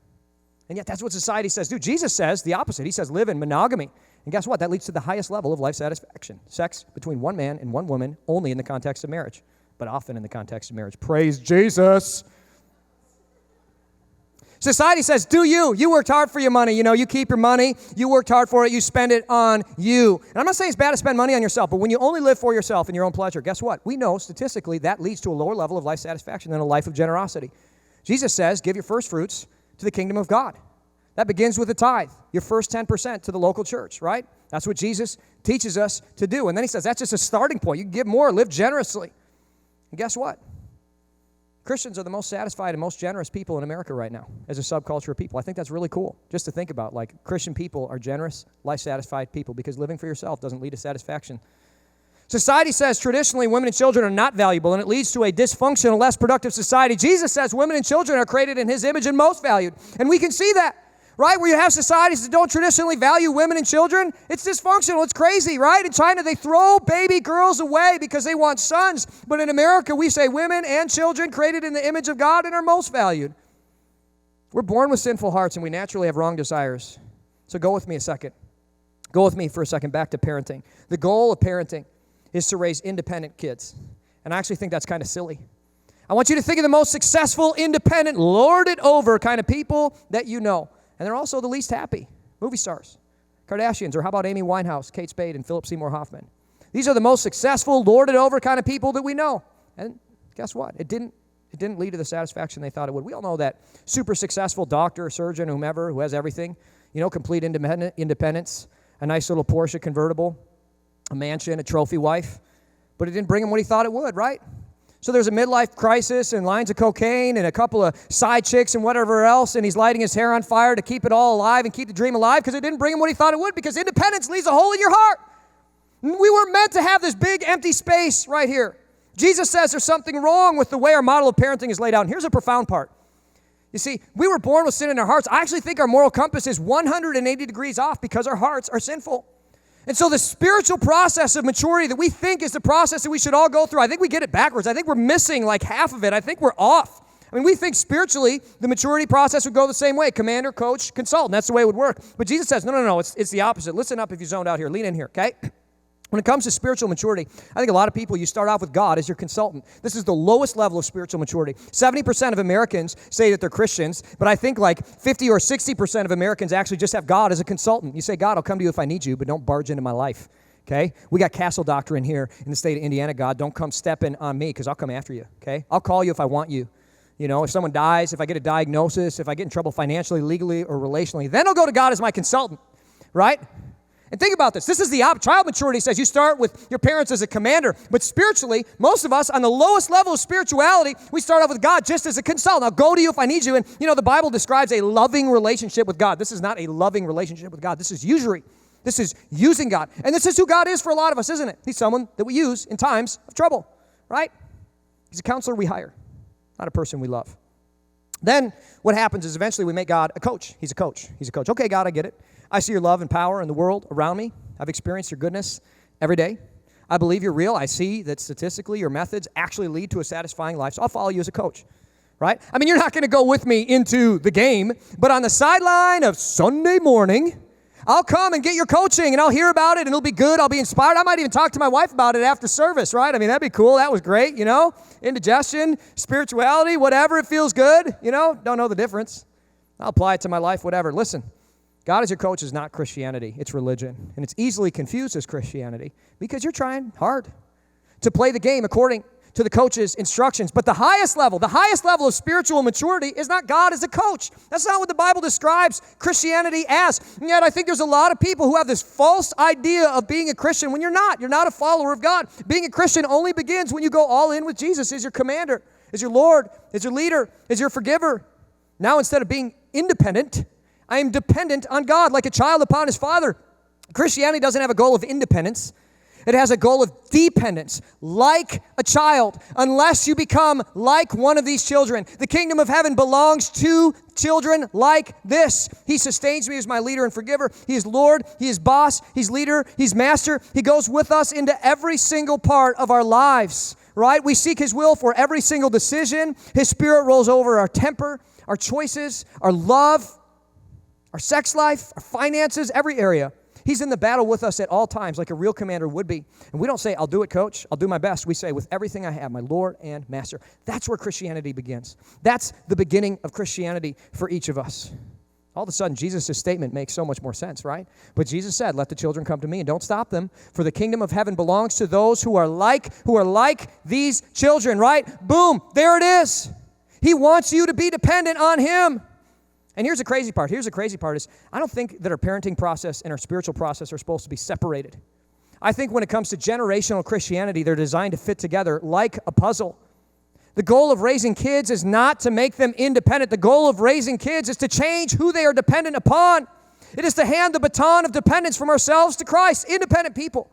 And yet that's what society says do. Jesus says the opposite. He says live in monogamy. And guess what? That leads to the highest level of life satisfaction. Sex between one man and one woman only in the context of marriage, but often in the context of marriage. Praise Jesus. Society says, do you. You worked hard for your money. You keep your money. You worked hard for it. You spend it on you. And I'm not saying it's bad to spend money on yourself, but when you only live for yourself and your own pleasure, guess what? We know statistically that leads to a lower level of life satisfaction than a life of generosity. Jesus says, give your first fruits to the kingdom of God. That begins with the tithe, your first 10% to the local church, right? That's what Jesus teaches us to do. And then he says, that's just a starting point. You can give more, live generously. And guess what? Christians are the most satisfied and most generous people in America right now as a subculture of people. I think that's really cool just to think about. Like, Christian people are generous, life-satisfied people because living for yourself doesn't lead to satisfaction. Society says traditionally women and children are not valuable, and it leads to a dysfunctional, less productive society. Jesus says women and children are created in his image and most valued. And we can see that, right? Where you have societies that don't traditionally value women and children, it's dysfunctional, it's crazy, right? In China, they throw baby girls away because they want sons. But in America, we say women and children created in the image of God and are most valued. We're born with sinful hearts, and we naturally have wrong desires. So go with me a second. Go with me for a second back to parenting. The goal of parenting is to raise independent kids. And I actually think that's kind of silly. I want you to think of the most successful, independent, lord it over kind of people that you know. And they're also the least happy. Movie stars, Kardashians, or how about Amy Winehouse, Kate Spade, and Philip Seymour Hoffman? These are the most successful, lorded over kind of people that we know. And guess what? It didn't lead to the satisfaction they thought it would. We all know that super successful doctor, surgeon, whomever, who has everything, complete independence, a nice little Porsche convertible, a mansion, a trophy wife. But it didn't bring him what he thought it would, right? So there's a midlife crisis and lines of cocaine and a couple of side chicks and whatever else, and he's lighting his hair on fire to keep it all alive and keep the dream alive because it didn't bring him what he thought it would, because independence leaves a hole in your heart. We weren't meant to have this big empty space right here. Jesus says there's something wrong with the way our model of parenting is laid out. And here's a profound part. You see, we were born with sin in our hearts. I actually think our moral compass is 180 degrees off because our hearts are sinful. And so the spiritual process of maturity that we think is the process that we should all go through, I think we get it backwards. I think we're missing like half of it. I think we're off. I mean, we think spiritually the maturity process would go the same way. Commander, coach, consultant. That's the way it would work. But Jesus says, no. It's the opposite. Listen up if you zoned out here. Lean in here, okay? When it comes to spiritual maturity, I think a lot of people, you start off with God as your consultant. This is the lowest level of spiritual maturity. 70% of Americans say that they're Christians, but I think like 50 or 60% of Americans actually just have God as a consultant. You say, God, I'll come to you if I need you, but don't barge into my life, okay? We got castle doctrine here in the state of Indiana. God, don't come stepping on me because I'll come after you, okay? I'll call you if I want you. You know, if someone dies, if I get a diagnosis, if I get in trouble financially, legally, or relationally, then I'll go to God as my consultant, right? And think about this. This is the child maturity says you start with your parents as a commander. But spiritually, most of us on the lowest level of spirituality, we start off with God just as a consultant. I'll go to you if I need you. And, you know, the Bible describes a loving relationship with God. This is not a loving relationship with God. This is usury. This is using God. And this is who God is for a lot of us, isn't it? He's someone that we use in times of trouble, right? He's a counselor we hire, not a person we love. Then what happens is eventually we make God a coach. He's a coach. He's a coach. Okay, God, I get it. I see your love and power in the world around me. I've experienced your goodness every day. I believe you're real. I see that statistically your methods actually lead to a satisfying life, so I'll follow you as a coach, right? I mean, you're not going to go with me into the game, but on the sideline of Sunday morning, I'll come and get your coaching, and I'll hear about it, and it'll be good. I'll be inspired. I might even talk to my wife about it after service, right? I mean, that'd be cool. That was great, you know? Indigestion, spirituality, whatever. It feels good, you know? Don't know the difference. I'll apply it to my life, whatever. Listen. God as your coach is not Christianity, it's religion. And it's easily confused as Christianity because you're trying hard to play the game according to the coach's instructions. But the highest level of spiritual maturity is not God as a coach. That's not what the Bible describes Christianity as. And yet I think there's a lot of people who have this false idea of being a Christian when you're not. You're not a follower of God. Being a Christian only begins when you go all in with Jesus as your commander, as your Lord, as your leader, as your forgiver. Now instead of being independent, I am dependent on God like a child upon his father. Christianity doesn't have a goal of independence. It has a goal of dependence, like a child, unless you become like one of these children. The kingdom of heaven belongs to children like this. He sustains me as my leader and forgiver. He is Lord. He is boss. He's leader. He's master. He goes with us into every single part of our lives, right? We seek his will for every single decision. His spirit rolls over our temper, our choices, our love, our sex life, our finances, every area. He's in the battle with us at all times like a real commander would be. And we don't say, I'll do it, coach. I'll do my best. We say, with everything I have, my Lord and Master. That's where Christianity begins. That's the beginning of Christianity for each of us. All of a sudden, Jesus' statement makes so much more sense, right? But Jesus said, let the children come to me and don't stop them, for the kingdom of heaven belongs to those who are like these children, right? Boom, there it is. He wants you to be dependent on him. And here's the crazy part. Is I don't think that our parenting process and our spiritual process are supposed to be separated. I think when it comes to generational Christianity, they're designed to fit together like a puzzle. The goal of raising kids is not to make them independent. The goal of raising kids is to change who they are dependent upon. It is to hand the baton of dependence from ourselves to Christ. Independent people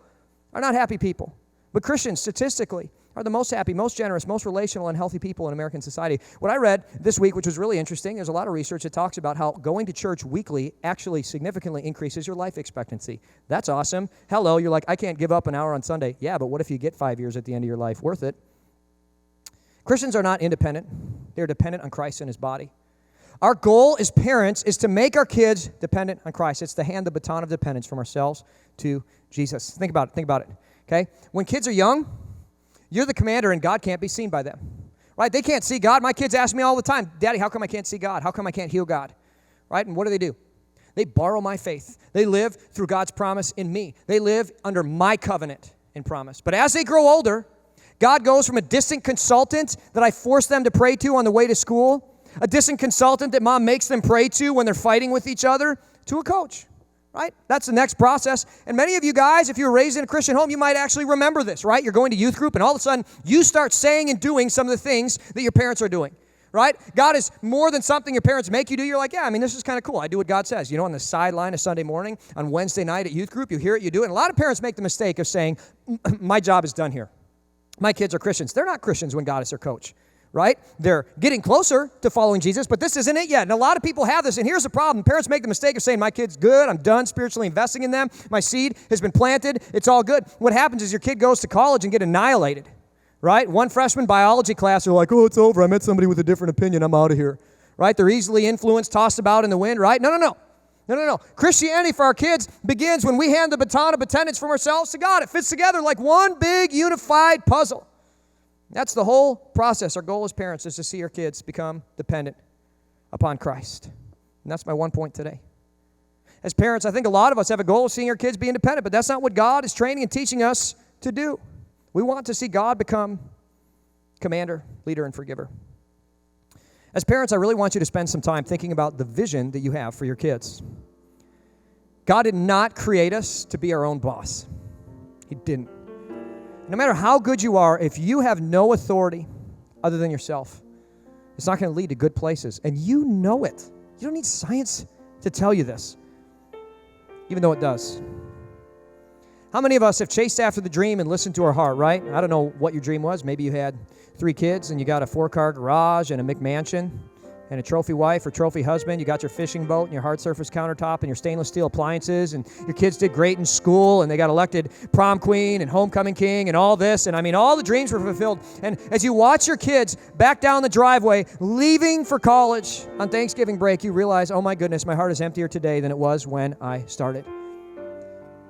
are not happy people. But Christians, statistically, are the most happy, most generous, most relational, and healthy people in American society. What I read this week, which was really interesting, there's a lot of research that talks about how going to church weekly actually significantly increases your life expectancy. That's awesome. Hello, you're like, I can't give up an hour on Sunday. Yeah, but what if you get 5 years at the end of your life? Worth it. Christians are not independent. They're dependent on Christ and his body. Our goal as parents is to make our kids dependent on Christ. It's to hand the baton of dependence from ourselves to Jesus. Think about it, okay? When kids are young, you're the commander, and God can't be seen by them, right? They can't see God. My kids ask me all the time, Daddy, how come I can't see God? How come I can't heal God, right? And what do? They borrow my faith. They live through God's promise in me. They live under my covenant and promise. But as they grow older, God goes from a distant consultant that I force them to pray to on the way to school, a distant consultant that mom makes them pray to when they're fighting with each other, to a coach, right? That's the next process. And many of you guys, if you were raised in a Christian home, you might actually remember this, right? You're going to youth group, and all of a sudden, you start saying and doing some of the things that your parents are doing, right? God is more than something your parents make you do. You're like, yeah, I mean, this is kind of cool. I do what God says. You know, on the sideline of Sunday morning, on Wednesday night at youth group, you hear it, you do it. And a lot of parents make the mistake of saying, my job is done here. My kids are Christians. They're not Christians when God is their coach, right? They're getting closer to following Jesus, but this isn't it yet. And a lot of people have this, and here's the problem. Parents make the mistake of saying, my kid's good, I'm done spiritually investing in them, my seed has been planted, it's all good. What happens is your kid goes to college and get annihilated, right? One freshman biology class, they're like, oh, it's over, I met somebody with a different opinion, I'm out of here, right? They're easily influenced, tossed about in the wind, right? No. Christianity for our kids begins when we hand the baton of attendance from ourselves to God. It fits together like one big unified puzzle. That's the whole process. Our goal as parents is to see our kids become dependent upon Christ. And that's my one point today. As parents, I think a lot of us have a goal of seeing our kids be independent, but that's not what God is training and teaching us to do. We want to see God become commander, leader, and forgiver. As parents, I really want you to spend some time thinking about the vision that you have for your kids. God did not create us to be our own boss. He didn't. No matter how good you are, if you have no authority other than yourself, it's not going to lead to good places. And you know it. You don't need science to tell you this, even though it does. How many of us have chased after the dream and listened to our heart, right? I don't know what your dream was. Maybe you had 3 kids and you got a 4-car garage and a McMansion and a trophy wife or trophy husband. You got your fishing boat and your hard surface countertop and your stainless steel appliances, and your kids did great in school and they got elected prom queen and homecoming king and all this. And I mean, all the dreams were fulfilled. And as you watch your kids back down the driveway, leaving for college on Thanksgiving break, you realize, oh my goodness, my heart is emptier today than it was when I started.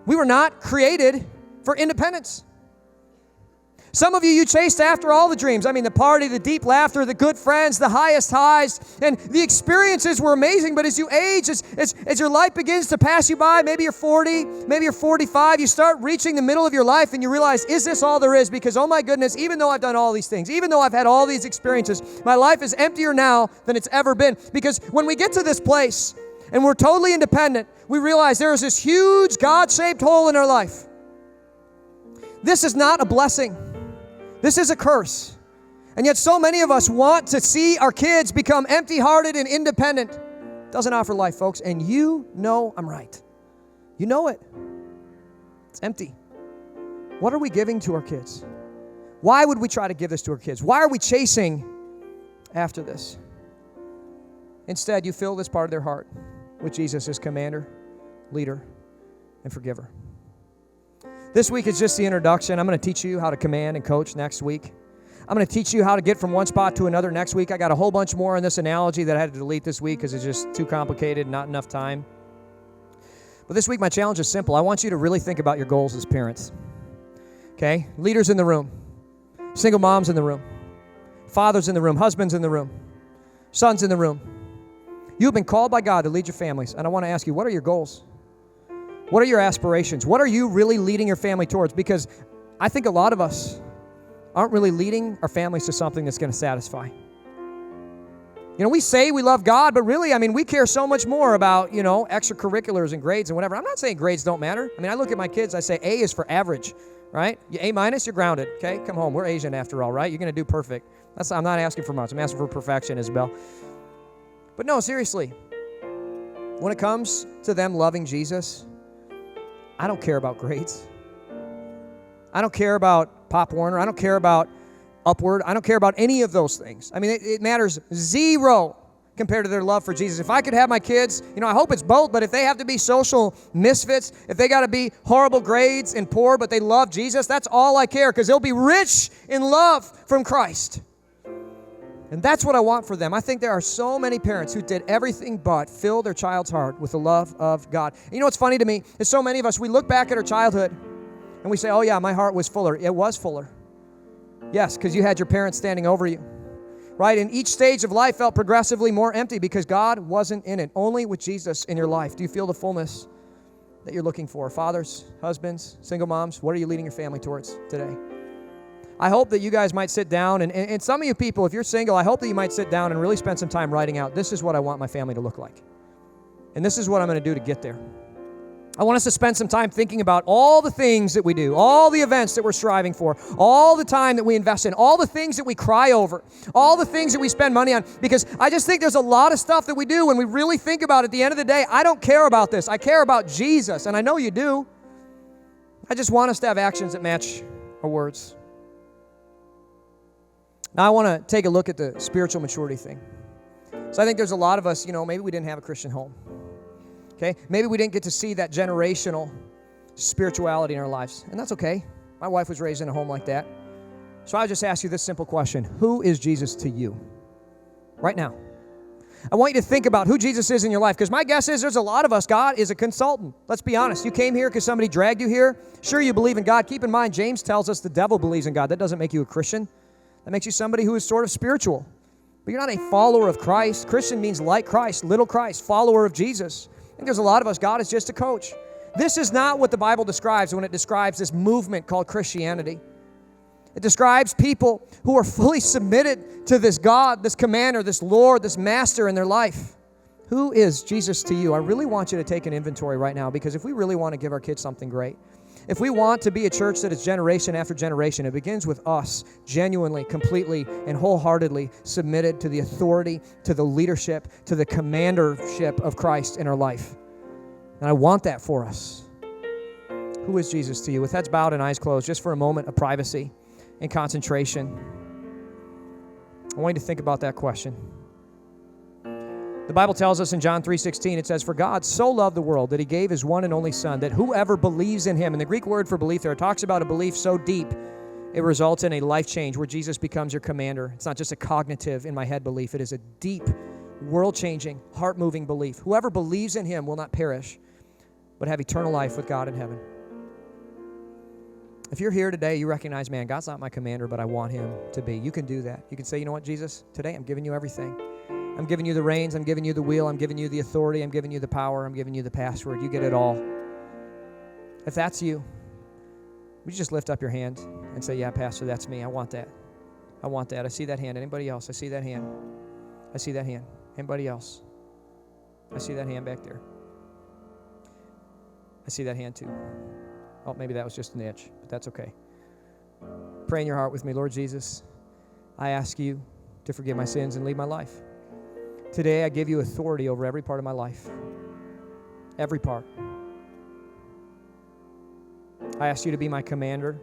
We were not created for independence. Some of you chased after all the dreams. I mean, the party, the deep laughter, the good friends, the highest highs, and the experiences were amazing. But as you age, as your life begins to pass you by, maybe you're 40, maybe you're 45, you start reaching the middle of your life and you realize, is this all there is? Because, oh my goodness, even though I've done all these things, even though I've had all these experiences, my life is emptier now than it's ever been. Because when we get to this place and we're totally independent, we realize there is this huge God-shaped hole in our life. This is not a blessing. This is a curse. And yet so many of us want to see our kids become empty-hearted and independent. Doesn't offer life, folks. And you know I'm right. You know it. It's empty. What are we giving to our kids? Why would we try to give this to our kids? Why are we chasing after this? Instead, you fill this part of their heart with Jesus as commander, leader, and forgiver. This week is just the introduction. I'm going to teach you how to command and coach next week. I'm going to teach you how to get from one spot to another next week. I got a whole bunch more in this analogy that I had to delete this week because it's just too complicated, not enough time. But this week, my challenge is simple. I want you to really think about your goals as parents. Okay? Leaders in the room. Single moms in the room. Fathers in the room. Husbands in the room. Sons in the room. You've been called by God to lead your families. And I want to ask you, what are your goals? What are your aspirations? What are you really leading your family towards? Because I think a lot of us aren't really leading our families to something that's going to satisfy. You know, we say we love God, but really, I mean, we care so much more about, you know, extracurriculars and grades and whatever. I'm not saying grades don't matter. I mean, I look at my kids, I say A is for average, right? A minus, you're grounded, okay? Come home. We're Asian after all, right? You're going to do perfect. I'm not asking for much. I'm asking for perfection, Isabel. But no, seriously, when it comes to them loving Jesus, I don't care about grades. I don't care about Pop Warner. I don't care about Upward. I don't care about any of those things. I mean, it matters zero compared to their love for Jesus. If I could have my kids, you know, I hope it's both, but if they have to be social misfits, if they got to be horrible grades and poor, but they love Jesus, that's all I care, because they'll be rich in love from Christ. And that's what I want for them. I think there are so many parents who did everything but fill their child's heart with the love of God. And you know what's funny to me is so many of us, we look back at our childhood and we say, oh yeah, my heart was fuller. It was fuller. Yes, because you had your parents standing over you, right? And each stage of life felt progressively more empty because God wasn't in it. Only with Jesus in your life do you feel the fullness that you're looking for. Fathers, husbands, single moms, what are you leading your family towards today? I hope that you guys might sit down, and some of you people, if you're single, I hope that you might sit down and really spend some time writing out, this is what I want my family to look like. And this is what I'm going to do to get there. I want us to spend some time thinking about all the things that we do, all the events that we're striving for, all the time that we invest in, all the things that we cry over, all the things that we spend money on, because I just think there's a lot of stuff that we do when we really think about it. At the end of the day, I don't care about this. I care about Jesus, and I know you do. I just want us to have actions that match our words. Now, I want to take a look at the spiritual maturity thing. So I think there's a lot of us, maybe we didn't have a Christian home. Okay? Maybe we didn't get to see that generational spirituality in our lives, and that's okay. My wife was raised in a home like that. So I'll just ask you this simple question. Who is Jesus to you right now? I want you to think about who Jesus is in your life, because my guess is there's a lot of us, God is a consultant. Let's be honest. You came here because somebody dragged you here. Sure, you believe in God. Keep in mind, James tells us the devil believes in God. That doesn't make you a Christian. That makes you somebody who is sort of spiritual. But you're not a follower of Christ. Christian means like Christ, little Christ, follower of Jesus. I think there's a lot of us, God is just a coach. This is not what the Bible describes when it describes this movement called Christianity. It describes people who are fully submitted to this God, this commander, this Lord, this master in their life. Who is Jesus to you? I really want you to take an inventory right now, because if we really want to give our kids something great, if we want to be a church that is generation after generation, it begins with us genuinely, completely, and wholeheartedly submitted to the authority, to the leadership, to the commandership of Christ in our life. And I want that for us. Who is Jesus to you? With heads bowed and eyes closed, just for a moment of privacy and concentration, I want you to think about that question. The Bible tells us in John 3:16, it says, "For God so loved the world that he gave his one and only Son, that whoever believes in him," and the Greek word for belief there talks about a belief so deep, it results in a life change where Jesus becomes your commander. It's not just a cognitive in my head belief. It is a deep, world-changing, heart-moving belief. Whoever believes in him will not perish, but have eternal life with God in heaven. If you're here today, you recognize, man, God's not my commander, but I want him to be. You can do that. You can say, you know what, Jesus, today I'm giving you everything. I'm giving you the reins. I'm giving you the wheel. I'm giving you the authority. I'm giving you the power. I'm giving you the password. You get it all. If that's you, would you just lift up your hand and say, yeah, Pastor, that's me. I want that. I want that. I see that hand. Anybody else? I see that hand. I see that hand. Anybody else? I see that hand back there. I see that hand too. Oh, maybe that was just an itch, but that's okay. Pray in your heart with me. Lord Jesus, I ask you to forgive my sins and lead my life. Today, I give you authority over every part of my life. Every part. I ask you to be my commander,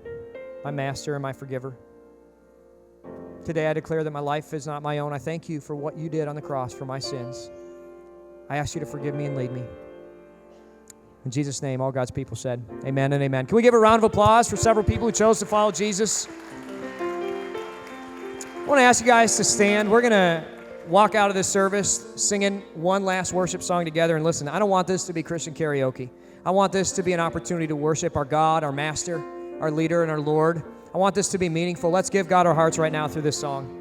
my master, and my forgiver. Today, I declare that my life is not my own. I thank you for what you did on the cross for my sins. I ask you to forgive me and lead me. In Jesus' name, all God's people said, amen and amen. Can we give a round of applause for several people who chose to follow Jesus? I want to ask you guys to stand. We're going to walk out of this service singing one last worship song together. And listen, I don't want this to be Christian karaoke. I want this to be an opportunity to worship our God, our Master, our leader, and our Lord. I want this to be meaningful. Let's give God our hearts right now through this song.